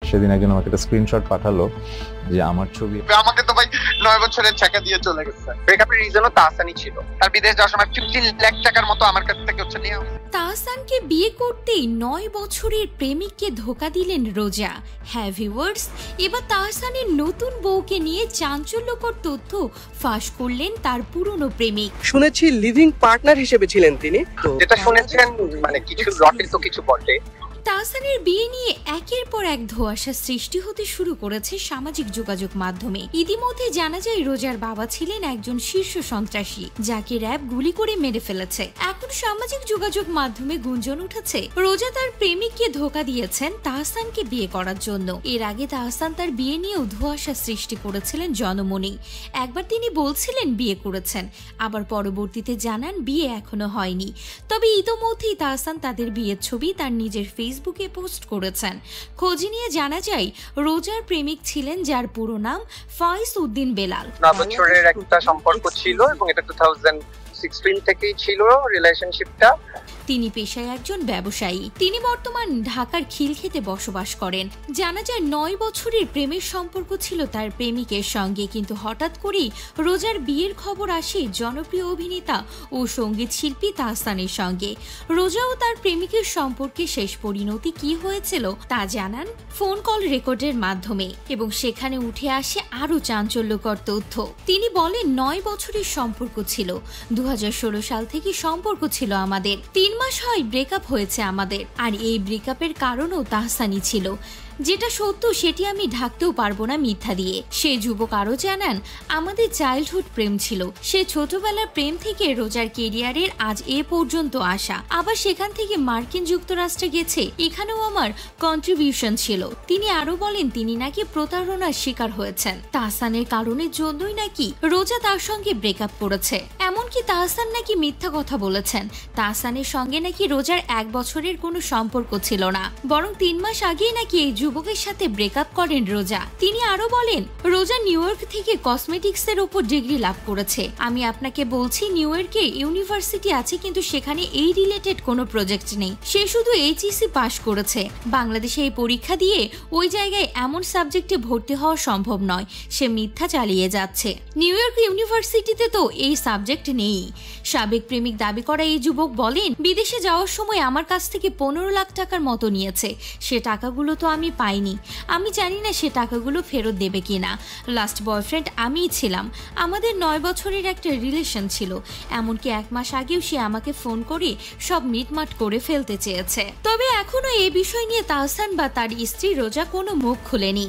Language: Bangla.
সেদিন একজন আমাকে একটা স্ক্রিনশট পাঠালো যে আমার ছবি। আমাকে তো ভাই 9 বছরের টাকা দিয়ে চলে গেছে। ব্রেকআপের রিজনও তাহসানই ছিল। তার বিদেশ যাওয়ার সময় 15 লাখ টাকার মতো আমার কাছ থেকে হচ্ছে নিয়ে। তাহসানকে বিয়ে করতেই 9 বছরের প্রেমিককে ধোঁকা দিলেন রোজা। হ্যাঁ ভিউয়ার্স, এবার তাহসানের নতুন বউকে নিয়ে চাঞ্চল্যকর তথ্য ফাঁস করলেন তার পুরনো প্রেমিক। শুনেছি লিভিং পার্টনার হিসেবে ছিলেন তিনি। যেটা শুনেছেন মানে কিছু রটে তো কিছু বটে। তাহসানের বিয়ে নিয়ে একের পর এক ধোঁয়াশা সৃষ্টি হতে শুরু করেছে সামাজিক যোগাযোগ মাধ্যমে। ইতিমধ্যে জানা যায় রোজার বাবা ছিলেন একজন শীর্ষ সন্ত্রাসী, যাকে র‍্যাব গুলি করে মেরে ফেলেছে। এখন সামাজিক যোগাযোগ মাধ্যমে গুঞ্জন উঠেছে রোজা তার প্রেমিককে ধোঁকা দিয়েছেন তাহসানকে বিয়ে করার জন্য। এর আগে তাহসান তার বিয়ে নিয়েও ধোঁয়াশা সৃষ্টি করেছিলেন জনমনে। একবার তিনি বলছিলেন বিয়ে করেছেন, আবার পরবর্তীতে জানান বিয়ে এখনো হয়নি। তবে ইতোমধ্যেই তাহসান তাদের বিয়ের ছবি তার নিজের ফেসবুকে পোস্ট করেছেন। খোঁজ নিয়ে জানা যায় রোজার প্রেমিক ছিলেন যার পুরো নাম ফাইজ উদ্দিন বেলাল। 9 বছরের একটা সম্পর্ক ছিল এবং এটা 2016 থেকেই ছিল রিলেশনশিপটা। তিনি পেশায় একজন ব্যবসায়ী। তিনি বর্তমান ঢাকার খিলক্ষেতে বসবাস করেন। জানা যায় 9 বছরের প্রেমের সম্পর্ক ছিল তার প্রেমিকের সঙ্গে, কিন্তু হঠাৎ করেই রোজার বিয়ের খবর আসে জনপ্রিয় অভিনেতা ও সঙ্গীত শিল্পী তাহসানের সঙ্গে। রোজা ও তার প্রেমিকের সম্পর্কে শেষ পরিণতি কি হয়েছিল তা জানান ফোন কল রেকর্ডের মাধ্যমে, এবং সেখানে উঠে আসে আরো চাঞ্চল্যকর তথ্য। তিনি বলেন 9 বছরের সম্পর্ক ছিল, 2016 সাল থেকে সম্পর্ক ছিল আমাদের। 3 মাস হয় ব্রেকআপ হয়েছে আমাদের, আর এই ব্রেকআপের কারণও তাহসানই ছিল। যেটা সত্য সেটি আমি ঢাকতেও পারবো না মিথ্যা দিয়ে। সে যুবক আরো জানান আমাদের চাইল্ডহুড প্রেম ছিল, সে ছোটবেলার প্রেম থেকে রোজার কেরিয়ারের আজ এ পর্যন্ত আসা। আবার সেখান থেকে মার্কিন যুক্তরাষ্ট্রে গেছে, এখানেও আমার কন্ট্রিবিউশন ছিল। তিনি আরো বলেন তিনি নাকি প্রতারণার শিকার হয়েছেন। তাহসানের কারণের জন্যই নাকি রোজা তার সঙ্গে ব্রেকআপ করেছে। এমনকি তাহসান নাকি মিথ্যা কথা বলেছেন। তাহসানের সঙ্গে নাকি রোজার 1 বছরের কোনো সম্পর্ক ছিল না, বরং 3 মাস আগেই নাকি এই যুবকের সাথে ব্রেকআপ করেন রোজা। তিনি আরো বলেন রোজা নিউ ইয়র্ক থেকে কসমেটিক্সের উপর ডিগ্রি লাভ করেছে। আমি আপনাকে বলছি নিউ ইয়র্কে ইউনিভার্সিটি আছে, কিন্তু সেখানে এই রিলেটেড কোনো প্রজেক্ট নেই। সে শুধু এইচএসসি পাস করেছে। বাংলাদেশে এই পরীক্ষা দিয়ে ওই জায়গায় এমন সাবজেক্টে ভর্তি হওয়া সম্ভব নয়। সে মিথ্যা চালিয়ে যাচ্ছে। নিউ ইয়র্ক ইউনিভার্সিটিতে তো এই সাবজেক্ট নেই। সাবেক প্রেমিক দাবি করা এই যুবক বলেন বিদেশে যাওয়ার সময় আমার কাছ থেকে 15 লাখ টাকার মতো নিয়েছে। সে টাকাগুলো তো আমি পাইনি। আমি জানি না সে টাকাগুলো ফেরত দেবে কিনা। লাস্ট বয়ফ্রেন্ড আমিই ছিলাম। আমাদের 9 বছরের একটা রিলেশন ছিল। এমনকি 1 মাস আগেও সে আমাকে ফোন করে সব মিটমাট করে ফেলতে চেয়েছে। তবে এখনো এই বিষয় নিয়ে তাহসান বা তার স্ত্রী রোজা কোনো মুখ খুলেনি।